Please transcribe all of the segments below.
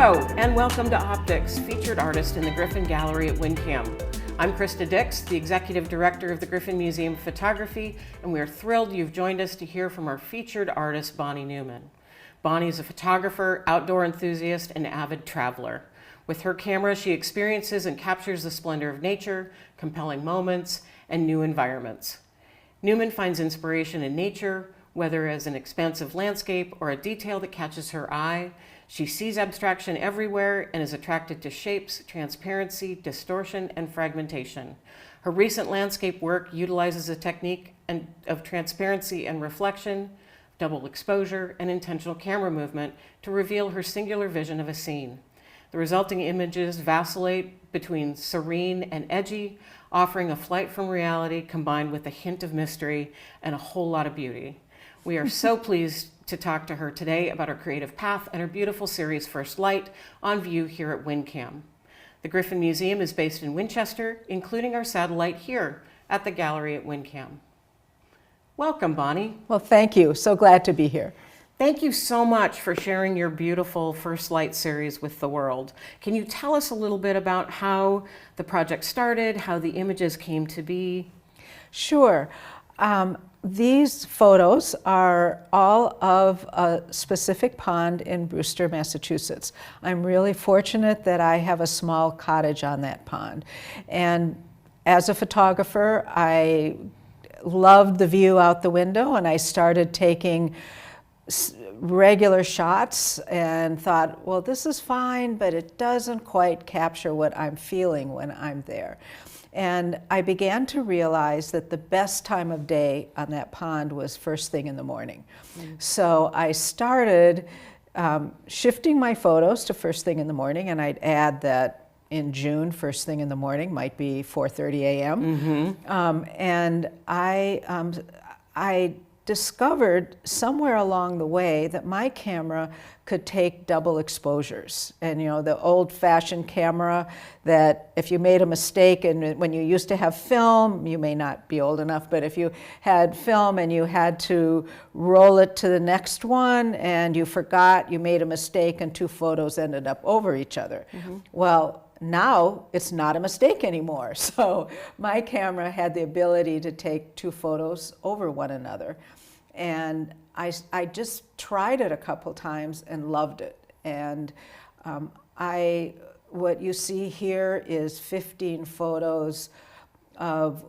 Hello, and welcome to Optics, featured artist in the Griffin Gallery at WinCam. I'm Krista Dix, the Executive Director of the Griffin Museum of Photography, and we are thrilled you've joined us to hear from our featured artist, Bonnie Newman. Bonnie is a photographer, outdoor enthusiast, and avid traveler. With her camera, she experiences and captures the splendor of nature, compelling moments, and new environments. Newman finds inspiration in nature, whether as an expansive landscape or a detail that catches her eye. She sees abstraction everywhere and is attracted to shapes, transparency, distortion, and fragmentation. Her recent landscape work utilizes a technique of transparency and reflection, double exposure, and intentional camera movement to reveal her singular vision of a scene. The resulting images vacillate between serene and edgy, offering a flight from reality combined with a hint of mystery and a whole lot of beauty. We are so pleased to talk to her today about her creative path and her beautiful series First Light on view here at WinCam. The Griffin Museum is based in Winchester, including our satellite here at the gallery at WinCam. Welcome, Bonnie. Well, thank you. So glad to be here. Thank you so much for sharing your beautiful First Light series with the world. Can you tell us a little bit about how the project started, how the images came to be? Sure. These photos are all of a specific pond in Brewster, Massachusetts. I'm really fortunate that I have a small cottage on that pond. And as a photographer, I loved the view out the window, and I started taking regular shots and thought, well, this is fine, but it doesn't quite capture what I'm feeling when I'm there. And I began to realize that the best time of day on that pond was first thing in the morning. So I started shifting my photos to first thing in the morning, and I'd add that in June, first thing in the morning might be 4:30 a.m. And I discovered somewhere along the way that my camera could take double exposures. And you know, the old-fashioned camera that if you made a mistake, and when you used to have film, you may not be old enough, but if you had film and you had to roll it to the next one and you forgot, you made a mistake and two photos ended up over each other. Well, now it's not a mistake anymore. So my camera had the ability to take two photos over one another. And I just tried it a couple times and loved it. And what you see here is 15 photos of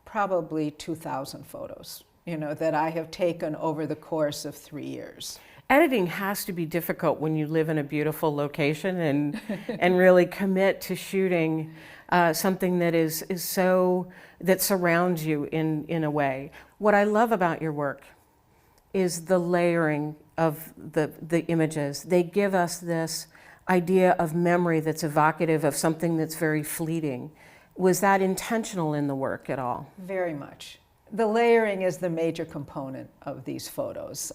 probably 2,000 photos, you know, that I have taken over the course of 3 years. Editing has to be difficult when you live in a beautiful location and really commit to shooting something that that surrounds you in a way. What I love about your work is the layering of the images. They give us this idea of memory that's evocative of something that's very fleeting. Was that intentional in the work at all? Very much. The layering is the major component of these photos.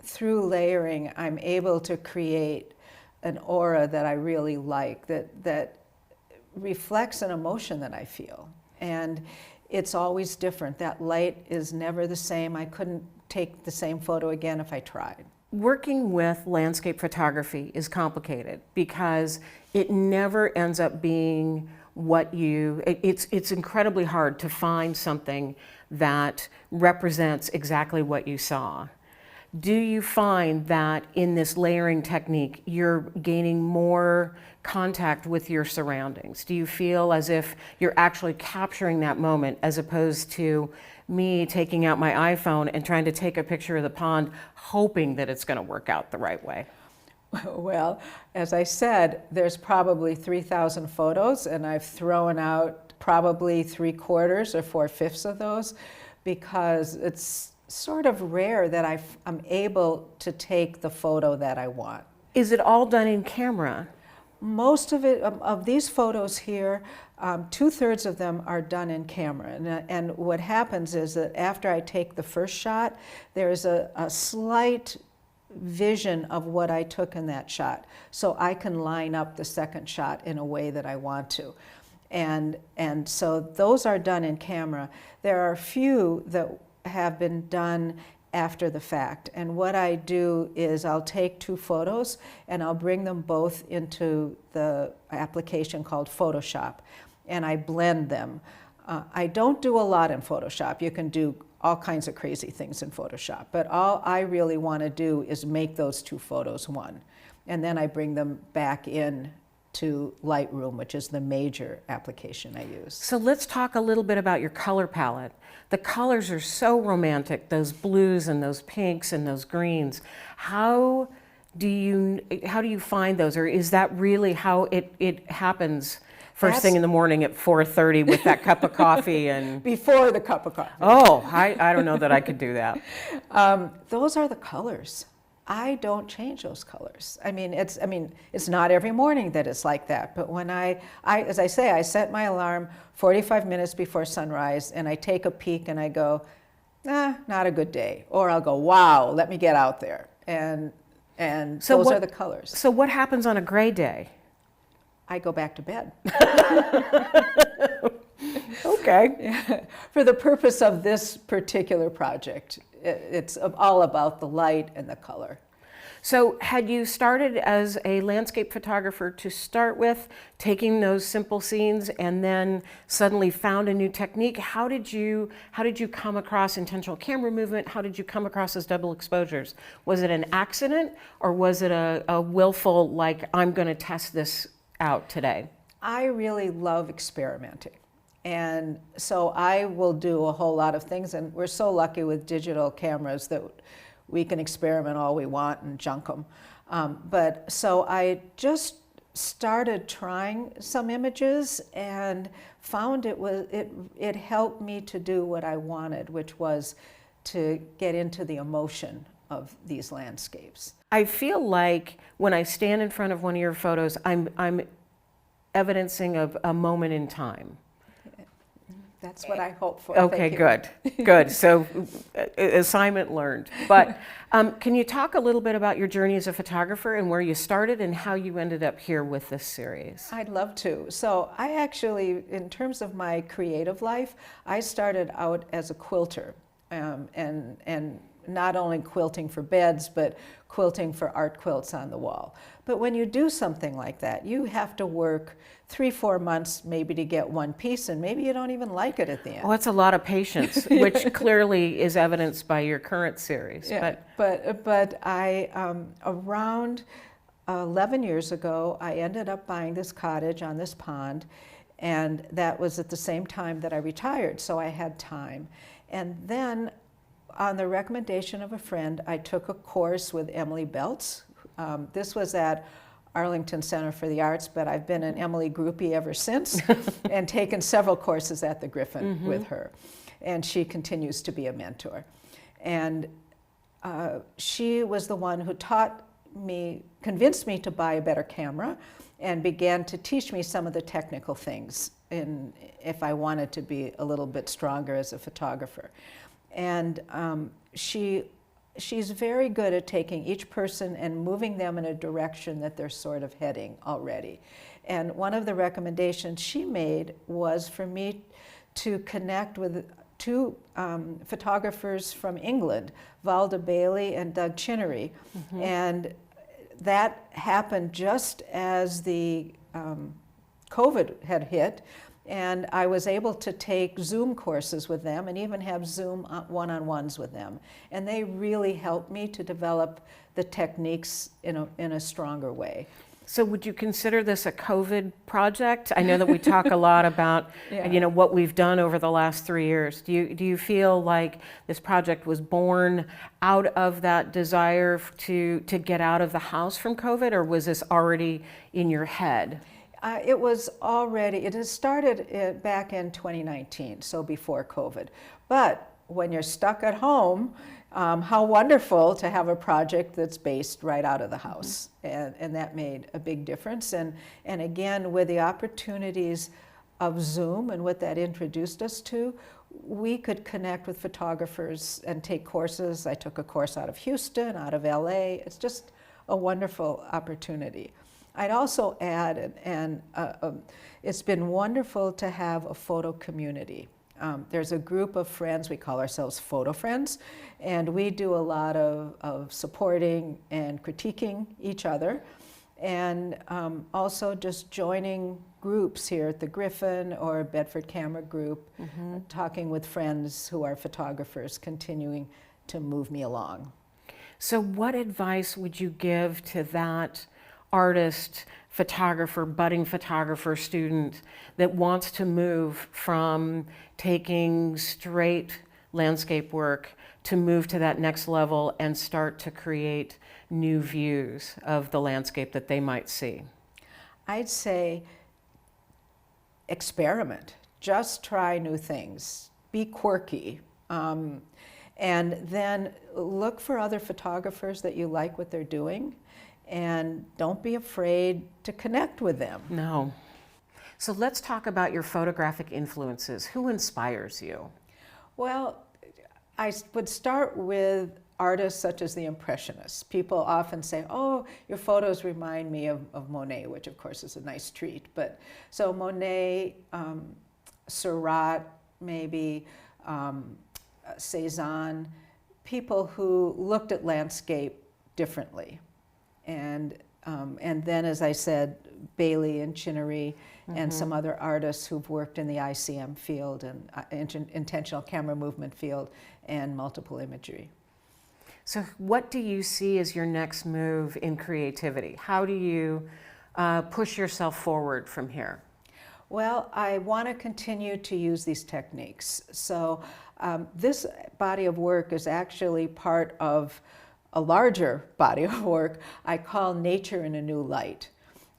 Through layering, I'm able to create an aura that I really like, that reflects an emotion that I feel. And it's always different. That light is never the same. I couldn't take the same photo again if I tried. Working with landscape photography is complicated because it never ends up being it's incredibly hard to find something that represents exactly what you saw. Do you find that in this layering technique, you're gaining more contact with your surroundings? Do you feel as if you're actually capturing that moment as opposed to me taking out my iPhone and trying to take a picture of the pond, hoping that it's going to work out the right way? Well, as I said, there's probably 3,000 photos, and I've thrown out probably 3/4 or 4/5 of those because it's sort of rare that I'm able to take the photo that I want. Is it all done in camera? Most of it, of these photos here, 2/3 of them are done in camera. And what happens is that after I take the first shot, there's a slight vision of what I took in that shot. So I can line up the second shot in a way that I want to. And so those are done in camera. There are a few that have been done after the fact. And what I do is I'll take 2 photos and I'll bring them both into the application called Photoshop, and I blend them. I don't do a lot in Photoshop. You can do all kinds of crazy things in Photoshop, but all I really want to do is make those 2 photos one. And then I bring them back in to Lightroom, which is the major application I use. So let's talk a little bit about your color palette. The colors are so romantic, those blues and those pinks and those greens. How do you find those, or is that really how it happens first thing in the morning at 4:30 with that cup of coffee and before the cup of coffee? Oh, I don't know that I could do that. Those are the colors. I don't change those colors. It's not every morning that it's like that, but when as I say, I set my alarm 45 minutes before sunrise, and I take a peek and I go, not a good day. Or I'll go, wow, let me get out there. And so those are the colors. So what happens on a gray day? I go back to bed. Okay. Yeah. For the purpose of this particular project, it's all about the light and the color. So had you started as a landscape photographer to start with, taking those simple scenes, and then suddenly found a new technique? How did you come across intentional camera movement? How did you come across those double exposures? Was it an accident, or was it a willful, like, I'm going to test this out today? I really love experimenting. And so I will do a whole lot of things, and we're so lucky with digital cameras that we can experiment all we want and junk them. But so I just started trying some images and found it helped me to do what I wanted, which was to get into the emotion of these landscapes. I feel like when I stand in front of one of your photos, I'm evidencing of a moment in time. That's what I hope for. Okay, good, good. So assignment learned. But can you talk a little bit about your journey as a photographer and where you started and how you ended up here with this series? I'd love to. So I actually, in terms of my creative life, I started out as a quilter, and not only quilting for beds, but quilting for art quilts on the wall. But when you do something like that, you have to work 3-4 months maybe to get one piece, and maybe you don't even like it at the end. Well, that's a lot of patience, which clearly is evidenced by your current series. Yeah, but I, around 11 years ago, I ended up buying this cottage on this pond, and that was at the same time that I retired, so I had time. And then, on the recommendation of a friend, I took a course with Emily Beltz. This was at Arlington Center for the Arts, but I've been an Emily groupie ever since and taken several courses at the Griffin with her. And she continues to be a mentor. And she was the one who convinced me to buy a better camera and began to teach me some of the technical things if I wanted to be a little bit stronger as a photographer. And she's very good at taking each person and moving them in a direction that they're sort of heading already. And one of the recommendations she made was for me to connect with 2 photographers from England, Valda Bailey and Doug Chinnery. And that happened just as the COVID had hit. And I was able to take Zoom courses with them and even have Zoom one-on-ones with them. And they really helped me to develop the techniques in a stronger way. So would you consider this a COVID project? I know that we talk a lot about what we've done over the last 3 years. Do you feel like this project was born out of that desire to get out of the house from COVID, or was this already in your head? It had started back in 2019, so before COVID. But when you're stuck at home, how wonderful to have a project that's based right out of the house. And that made a big difference. And again, with the opportunities of Zoom and what that introduced us to, we could connect with photographers and take courses. I took a course out of Houston, out of LA. It's just a wonderful opportunity. I'd also add, and it's been wonderful to have a photo community. there's a group of friends, we call ourselves photo friends, and we do a lot of supporting and critiquing each other, and also just joining groups here at the Griffin or Bedford Camera Group, talking with friends who are photographers, continuing to move me along. So what advice would you give to that artist, photographer, budding photographer student that wants to move from taking straight landscape work to move to that next level and start to create new views of the landscape that they might see? I'd say experiment. Just try new things. Be quirky. And then look for other photographers that you like what they're doing, and don't be afraid to connect with them. No. So let's talk about your photographic influences. Who inspires you? Well, I would start with artists such as the Impressionists. People often say, oh, your photos remind me of Monet, which of course is a nice treat. But so Monet, Seurat, maybe, Cézanne, people who looked at landscape differently. And then, as I said, Bailey and Chinnery and some other artists who've worked in the ICM field and intentional camera movement field and multiple imagery. So what do you see as your next move in creativity? How do you push yourself forward from here? Well, I want to continue to use these techniques. So this body of work is actually part of a larger body of work I call Nature in a New Light.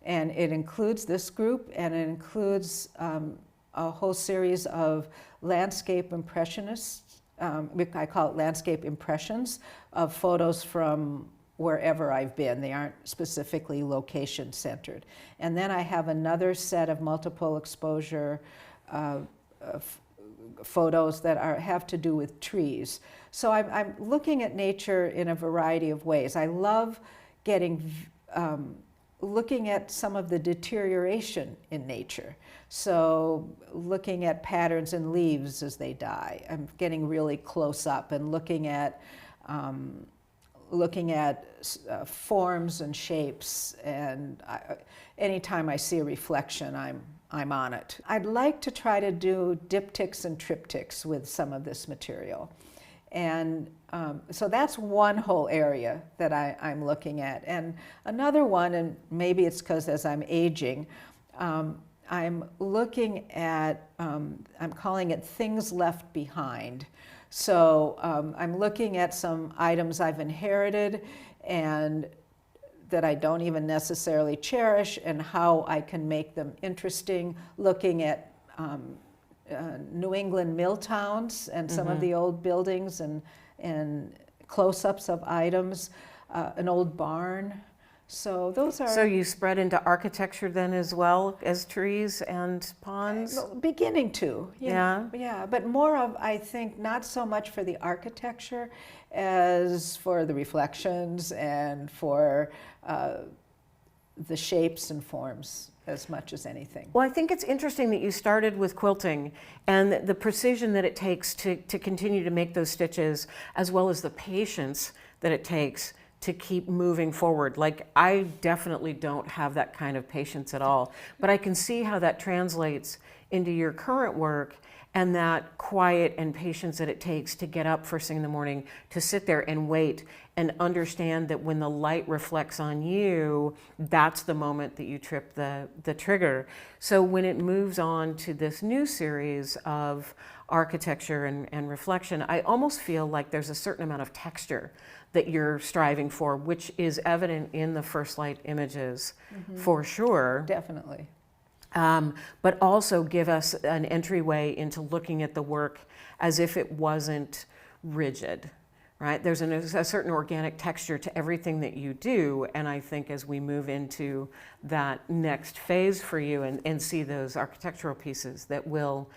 And it includes this group, and it includes a whole series of landscape impressionists. I call it landscape impressions of photos from wherever I've been. They aren't specifically location centered. And then I have another set of multiple exposure photos that have to do with trees. So I'm looking at nature in a variety of ways. I love looking at some of the deterioration in nature. So looking at patterns in leaves as they die. I'm getting really close up and looking at forms and shapes, and anytime I see a reflection, I'm on it. I'd like to try to do diptychs and triptychs with some of this material. And so that's one whole area that I'm looking at. And another one, and maybe it's because as I'm aging, I'm looking at, I'm calling it things left behind. So I'm looking at some items I've inherited and that I don't even necessarily cherish, and how I can make them interesting, looking at New England mill towns and some of the old buildings and close-ups of items, an old barn. So those are... So you spread into architecture then as well as trees and ponds? Beginning to. Yeah. Yeah, but more of, I think, not so much for the architecture as for the reflections and for the shapes and forms as much as anything. Well, I think it's interesting that you started with quilting and the precision that it takes to continue to make those stitches, as well as the patience that it takes to keep moving forward. Like, I definitely don't have that kind of patience at all, but I can see how that translates into your current work and that quiet and patience that it takes to get up first thing in the morning, to sit there and wait and understand that when the light reflects on you, that's the moment that you trip the trigger. So when it moves on to this new series of architecture and reflection, I almost feel like there's a certain amount of texture that you're striving for, which is evident in the first light images, for sure. Definitely. But also give us an entryway into looking at the work as if it wasn't rigid, right? There's a certain organic texture to everything that you do, and I think as we move into that next phase for you and see those architectural pieces, that will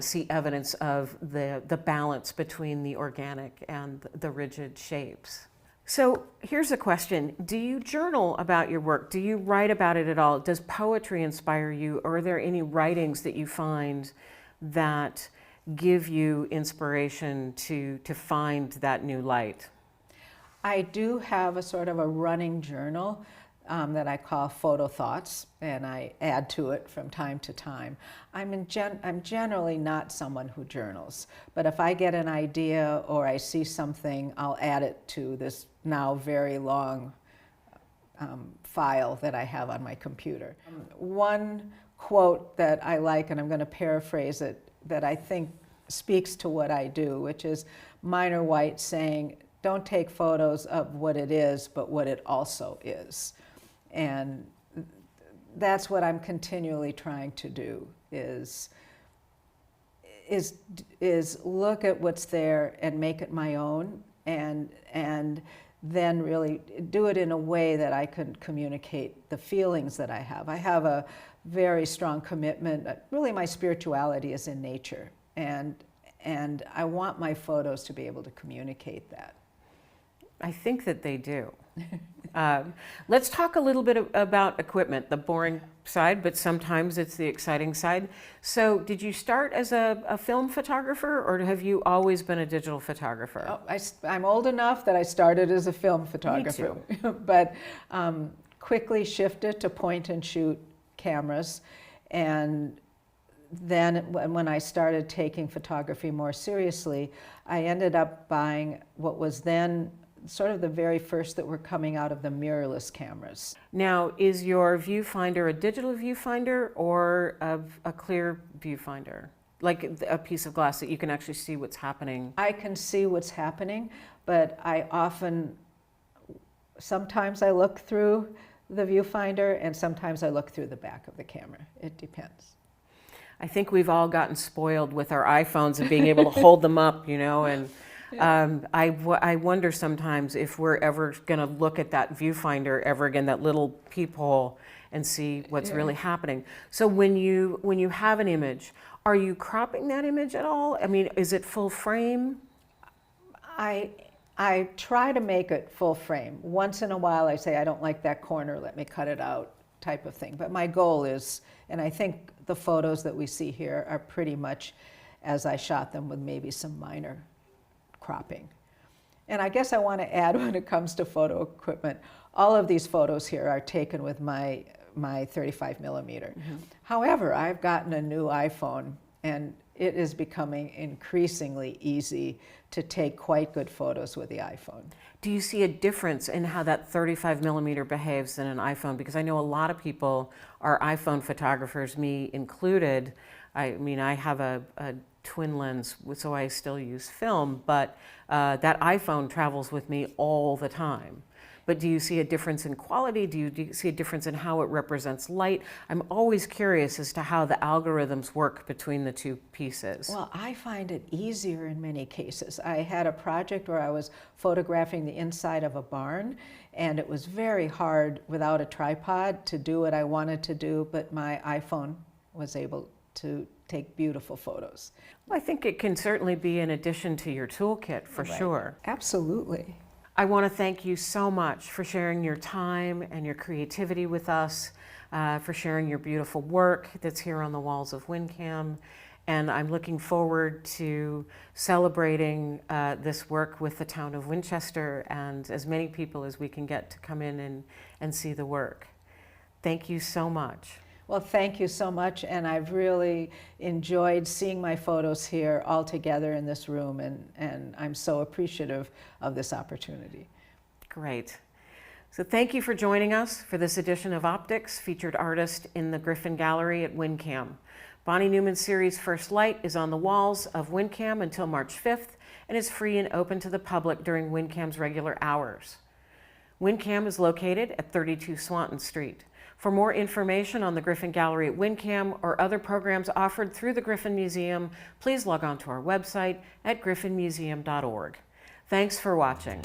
see evidence of the balance between the organic and the rigid shapes. So here's a question. Do you journal about your work? Do you write about it at all? Does poetry inspire you, or are there any writings that you find that give you inspiration to find that new light? I do have a sort of a running journal that I call Photo Thoughts, and I add to it from time to time. I'm generally not someone who journals, but if I get an idea or I see something, I'll add it to this now very long file that I have on my computer. One quote that I like, and I'm going to paraphrase it, that I think speaks to what I do, which is Minor White saying, "Don't take photos of what it is, but what it also is." And that's what I'm continually trying to do, is look at what's there and make it my own, and then really do it in a way that I can communicate the feelings that I have. I have a very strong commitment. Really, my spirituality is in nature, and I want my photos to be able to communicate that. I think that they do. Let's talk a little bit about equipment, the boring side, but sometimes it's the exciting side. So did you start as a film photographer, or have you always been a digital photographer? Oh, I'm old enough that I started as a film photographer, but quickly shifted to point and shoot cameras. And then when I started taking photography more seriously, I ended up buying what was then sort of the very first that were coming out of the mirrorless cameras. Now, is your viewfinder a digital viewfinder or a clear viewfinder? Like a piece of glass that you can actually see what's happening? I can see what's happening, but sometimes I look through the viewfinder and sometimes I look through the back of the camera. It depends. I think we've all gotten spoiled with our iPhones and being able to hold them up, you know, and I wonder sometimes if we're ever going to look at that viewfinder ever again, that little peephole, and see what's really happening. So when you have an image, are you cropping that image at all? I mean, is it full frame? I try to make it full frame. Once in a while I say, I don't like that corner, let me cut it out, type of thing. But my goal is, and I think the photos that we see here are pretty much as I shot them, with maybe some minor cropping. And I guess I want to add, when it comes to photo equipment, all of these photos here are taken with my 35 millimeter. Mm-hmm. However, I've gotten a new iPhone, and it is becoming increasingly easy to take quite good photos with the iPhone. Do you see a difference in how that 35 millimeter behaves in an iPhone? Because I know a lot of people are iPhone photographers, me included. I mean, I have a twin lens, so I still use film, but that iPhone travels with me all the time. But do you see a difference in quality? Do you see a difference in how it represents light? I'm always curious as to how the algorithms work between the two pieces. Well, I find it easier in many cases. I had a project where I was photographing the inside of a barn, and it was very hard without a tripod to do what I wanted to do, but my iPhone was able to take beautiful photos. Well, I think it can certainly be an addition to your toolkit, for sure. Absolutely. I want to thank you so much for sharing your time and your creativity with us, for sharing your beautiful work that's here on the walls of WinCam. And I'm looking forward to celebrating this work with the town of Winchester and as many people as we can get to come in and see the work. Thank you so much. Well, thank you so much, and I've really enjoyed seeing my photos here all together in this room, and I'm so appreciative of this opportunity. Great. So thank you for joining us for this edition of Optics, featured artist in the Griffin Gallery at WinCam. Bonnie Newman's series First Light is on the walls of WinCam until March 5th and is free and open to the public during WinCam's regular hours. WinCam is located at 32 Swanton Street. For more information on the Griffin Gallery at WinCam or other programs offered through the Griffin Museum, please log on to our website at griffinmuseum.org. Thanks for watching.